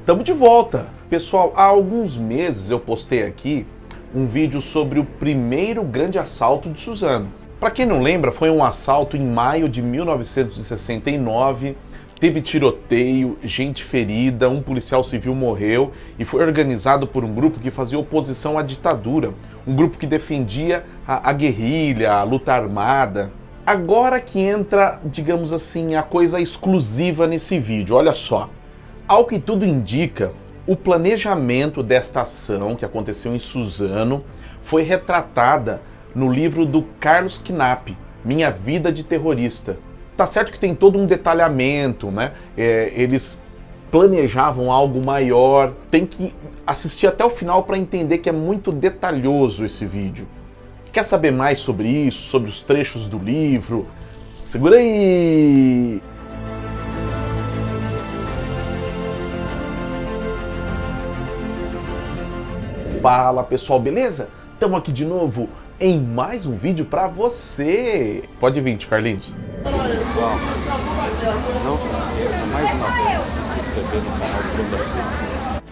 Tamo de volta! Pessoal, há alguns meses eu postei aqui um vídeo sobre o primeiro grande assalto de Suzano. Para quem não lembra, foi um assalto em maio de 1969, teve tiroteio, gente ferida, um policial civil morreu e foi organizado por um grupo que fazia oposição à ditadura, um grupo que defendia a guerrilha, a luta armada. Agora que entra, digamos assim, a coisa exclusiva nesse vídeo, olha só. Ao que tudo indica, o planejamento desta ação que aconteceu em Suzano foi retratada no livro do Carlos Knapp, Minha Vida de Terrorista. Tá certo que tem todo um detalhamento, né? Eles planejavam algo maior, tem que assistir até o final para entender que é muito detalhoso esse vídeo. Quer saber mais sobre isso, sobre os trechos do livro? Segura aí! Fala pessoal, beleza? Estamos aqui de novo em mais um vídeo para você. Pode vir, Carlinhos. Pessoal, não se esqueça mais uma vez de se inscrever no canal do Clube da Polícia.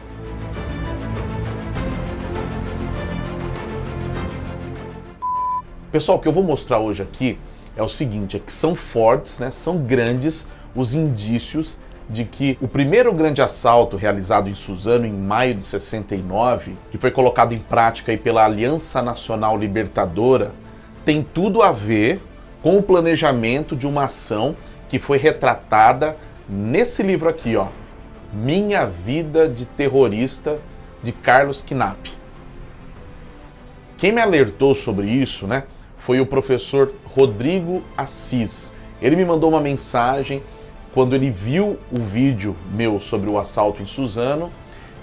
Pessoal, o que eu vou mostrar hoje aqui é o seguinte, é que são fortes, né, são grandes os indícios de que o primeiro grande assalto realizado em Suzano em maio de 69, que foi colocado em prática aí pela Aliança Nacional Libertadora, tem tudo a ver com o planejamento de uma ação que foi retratada nesse livro aqui, ó, Minha Vida de Terrorista, de Carlos Knapp. Quem me alertou sobre isso, né, foi o professor Rodrigo Assis. Ele me mandou uma mensagem quando ele viu o vídeo meu sobre o assalto em Suzano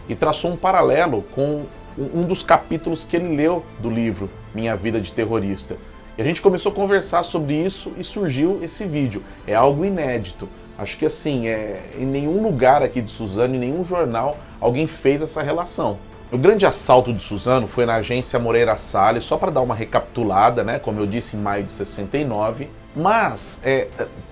e traçou um paralelo com um dos capítulos que ele leu do livro Minha Vida de Terrorista. E a gente começou a conversar sobre isso e surgiu esse vídeo. É algo inédito. Acho que assim, em nenhum lugar aqui de Suzano, em nenhum jornal, alguém fez essa relação. O grande assalto de Suzano foi na agência Moreira Salles, só para dar uma recapitulada, né? Como eu disse, em maio de 69. Mas,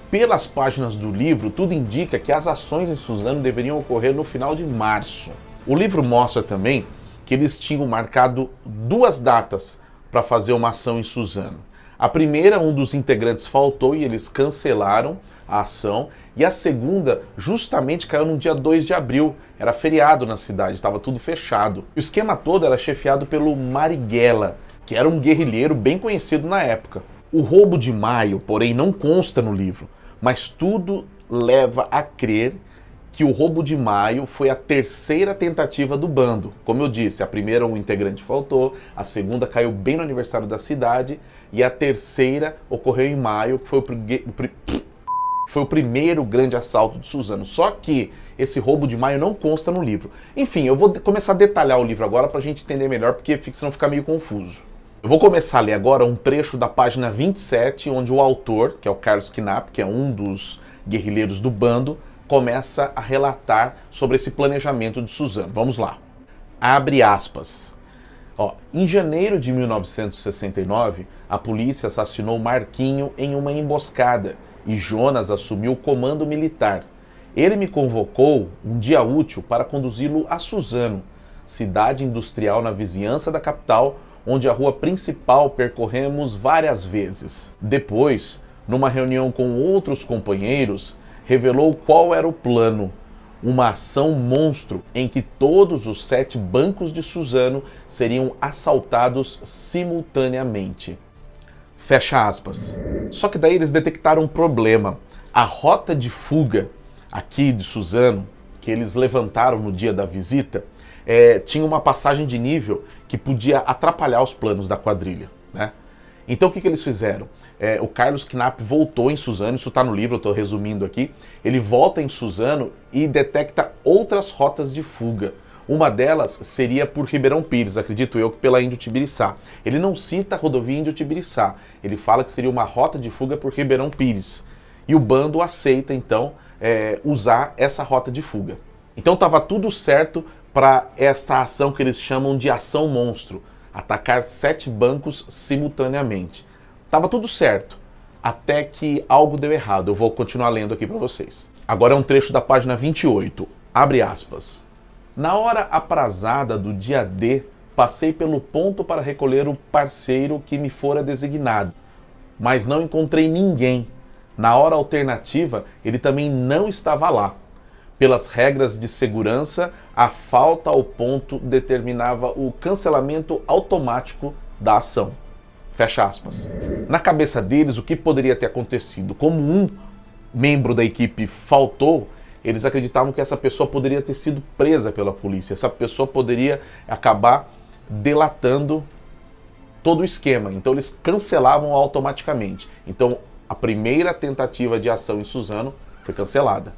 pelas páginas do livro, tudo indica que as ações em Suzano deveriam ocorrer no final de março. O livro mostra também que eles tinham marcado duas datas para fazer uma ação em Suzano. A primeira, um dos integrantes faltou e eles cancelaram a ação, e a segunda justamente caiu no dia 2 de abril, era feriado na cidade, estava tudo fechado. O esquema todo era chefiado pelo Marighella, que era um guerrilheiro bem conhecido na época. O roubo de maio, porém, não consta no livro, mas tudo leva a crer que o roubo de maio foi a terceira tentativa do bando. Como eu disse, a primeira um integrante faltou, a segunda caiu bem no aniversário da cidade e a terceira ocorreu em maio, que foi o primeiro grande assalto de Suzano. Só que esse roubo de maio não consta no livro. Enfim, eu vou começar a detalhar o livro agora para a gente entender melhor, porque senão fica meio confuso. Eu vou começar a ler agora um trecho da página 27, onde o autor, que é o Carlos Knapp, que é um dos guerrilheiros do bando, começa a relatar sobre esse planejamento de Suzano. Vamos lá. Abre aspas. Em janeiro de 1969, a polícia assassinou Marquinho em uma emboscada e Jonas assumiu o comando militar. Ele me convocou um dia útil para conduzi-lo a Suzano, cidade industrial na vizinhança da capital, onde a rua principal percorremos várias vezes. Depois, numa reunião com outros companheiros, revelou qual era o plano: uma ação monstro em que todos os 7 bancos de Suzano seriam assaltados simultaneamente. Fecha aspas. Só que daí eles detectaram um problema. A rota de fuga aqui de Suzano, que eles levantaram no dia da visita, tinha uma passagem de nível que podia atrapalhar os planos da quadrilha, né? Então o que eles fizeram? O Carlos Knapp voltou em Suzano, isso está no livro, eu estou resumindo aqui. Ele volta em Suzano e detecta outras rotas de fuga. Uma delas seria por Ribeirão Pires, acredito eu que pela Índio Tibiriçá. Ele não cita a rodovia Índio Tibiriçá, ele fala que seria uma rota de fuga por Ribeirão Pires. E o bando aceita então usar essa rota de fuga. Então estava tudo certo para esta ação que eles chamam de ação monstro, atacar 7 bancos simultaneamente. Tava tudo certo, até que algo deu errado. Eu vou continuar lendo aqui para vocês. Agora é um trecho da página 28. Abre aspas. Na hora aprazada do dia D, passei pelo ponto para recolher o parceiro que me fora designado, mas não encontrei ninguém. Na hora alternativa, ele também não estava lá. Pelas regras de segurança, a falta ao ponto determinava o cancelamento automático da ação. Fecha aspas. Na cabeça deles, o que poderia ter acontecido? Como um membro da equipe faltou, eles acreditavam que essa pessoa poderia ter sido presa pela polícia. Essa pessoa poderia acabar delatando todo o esquema. Então eles cancelavam automaticamente. Então a primeira tentativa de ação em Suzano foi cancelada.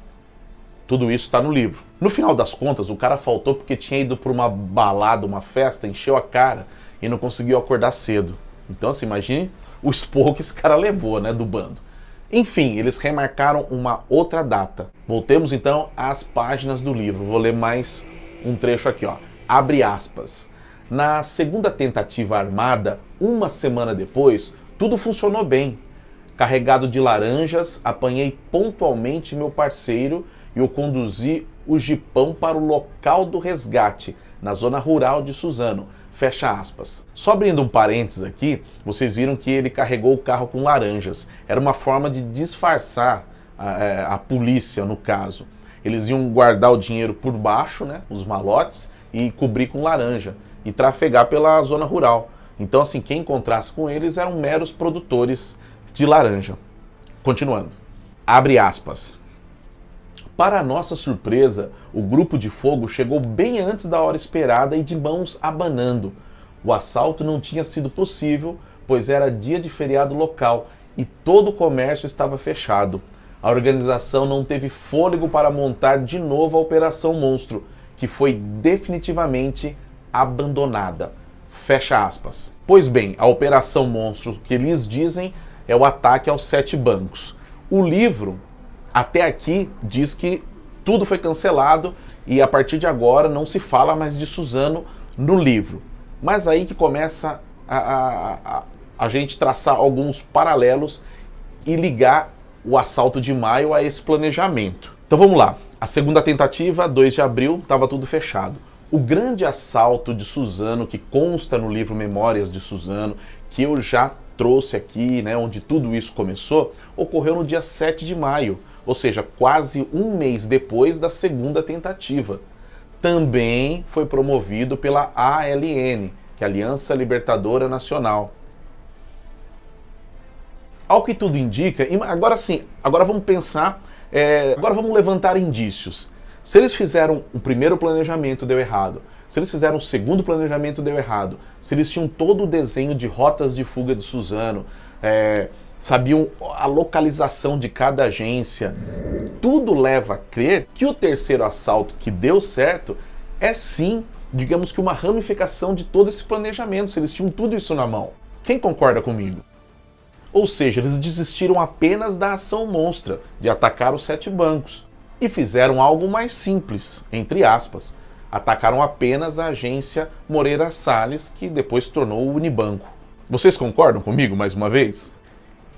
Tudo isso está no livro. No final das contas, o cara faltou porque tinha ido para uma balada, uma festa, encheu a cara e não conseguiu acordar cedo. Então, assim, imagine o esporro que esse cara levou, né, do bando. Enfim, eles remarcaram uma outra data. Voltemos então às páginas do livro. Vou ler mais um trecho aqui, ó. Abre aspas. Na segunda tentativa armada, uma semana depois, tudo funcionou bem. Carregado de laranjas, apanhei pontualmente meu parceiro e o conduzi o jipão para o local do resgate, na zona rural de Suzano. Fecha aspas. Só abrindo um parênteses aqui, vocês viram que ele carregou o carro com laranjas. Era uma forma de disfarçar a polícia, no caso. Eles iam guardar o dinheiro por baixo, né, os malotes, e cobrir com laranja, e trafegar pela zona rural. Então, assim, quem encontrasse com eles eram meros produtores de laranja. Continuando. Abre aspas. Para nossa surpresa, o grupo de fogo chegou bem antes da hora esperada e de mãos abanando. O assalto não tinha sido possível, pois era dia de feriado local e todo o comércio estava fechado. A organização não teve fôlego para montar de novo a Operação Monstro, que foi definitivamente abandonada. Fecha aspas. Pois bem, a Operação Monstro que eles dizem é o ataque aos 7 bancos. O livro, até aqui, diz que tudo foi cancelado e a partir de agora não se fala mais de Suzano no livro. Mas aí que começa a gente traçar alguns paralelos e ligar o assalto de maio a esse planejamento. Então vamos lá. A segunda tentativa, 2 de abril, estava tudo fechado. O grande assalto de Suzano, que consta no livro Memórias de Suzano, que eu já trouxe aqui, né, onde tudo isso começou, ocorreu no dia 7 de maio, ou seja, quase um mês depois da segunda tentativa. Também foi promovido pela ALN, que é a Aliança Libertadora Nacional. Ao que tudo indica, agora sim, agora vamos pensar, agora vamos levantar indícios. Se eles fizeram o primeiro planejamento, deu errado. Se eles fizeram o segundo planejamento, deu errado. Se eles tinham todo o desenho de rotas de fuga de Suzano, sabiam a localização de cada agência, tudo leva a crer que o terceiro assalto que deu certo é sim, digamos que uma ramificação de todo esse planejamento, se eles tinham tudo isso na mão. Quem concorda comigo? Ou seja, eles desistiram apenas da ação monstra de atacar os 7 bancos e fizeram algo mais simples, entre aspas. Atacaram apenas a agência Moreira Salles, que depois se tornou o Unibanco. Vocês concordam comigo mais uma vez?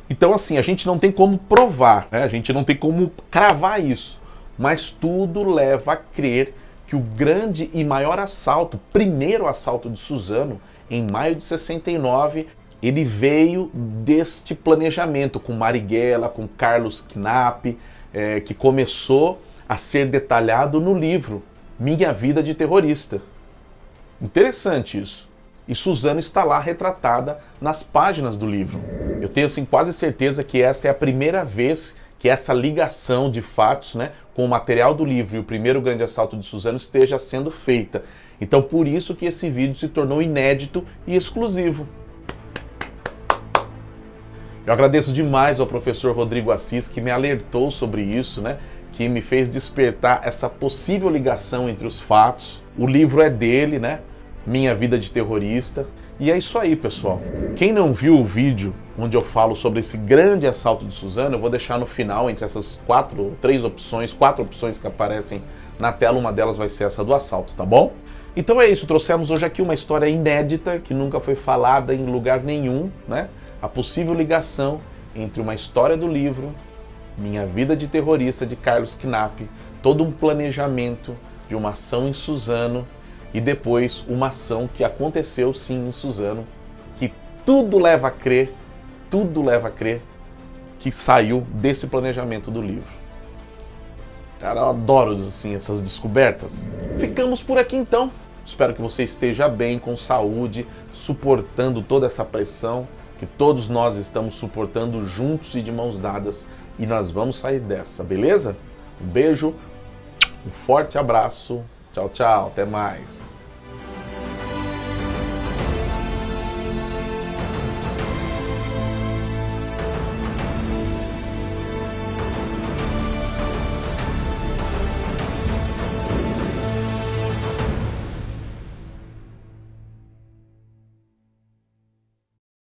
Então, assim, a gente não tem como provar, né? A gente não tem como cravar isso, mas tudo leva a crer que o grande e maior assalto, primeiro assalto de Suzano, em maio de 69, ele veio deste planejamento com Marighella, com Carlos Knapp, que começou a ser detalhado no livro Minha Vida de Terrorista. Interessante isso. E Suzano está lá retratada nas páginas do livro. Eu tenho assim, quase certeza que esta é a primeira vez que essa ligação de fatos, né, com o material do livro e o primeiro grande assalto de Suzano esteja sendo feita. Então por isso que esse vídeo se tornou inédito e exclusivo. Eu agradeço demais ao professor Rodrigo Assis, que me alertou sobre isso, né? Que me fez despertar essa possível ligação entre os fatos. O livro é dele, né? Minha Vida de Terrorista. E é isso aí, pessoal. Quem não viu o vídeo onde eu falo sobre esse grande assalto de Suzano, eu vou deixar no final, entre essas 4 opções que aparecem na tela, uma delas vai ser essa do assalto, tá bom? Então é isso, trouxemos hoje aqui uma história inédita, que nunca foi falada em lugar nenhum, né? A possível ligação entre uma história do livro, Minha Vida de Terrorista, de Carlos Knapp, todo um planejamento de uma ação em Suzano e depois uma ação que aconteceu sim em Suzano, que tudo leva a crer que saiu desse planejamento do livro. Cara, eu adoro assim, essas descobertas. Ficamos por aqui então. Espero que você esteja bem, com saúde, suportando toda essa pressão que todos nós estamos suportando juntos e de mãos dadas, e nós vamos sair dessa, beleza? Um beijo, um forte abraço, tchau, tchau, até mais.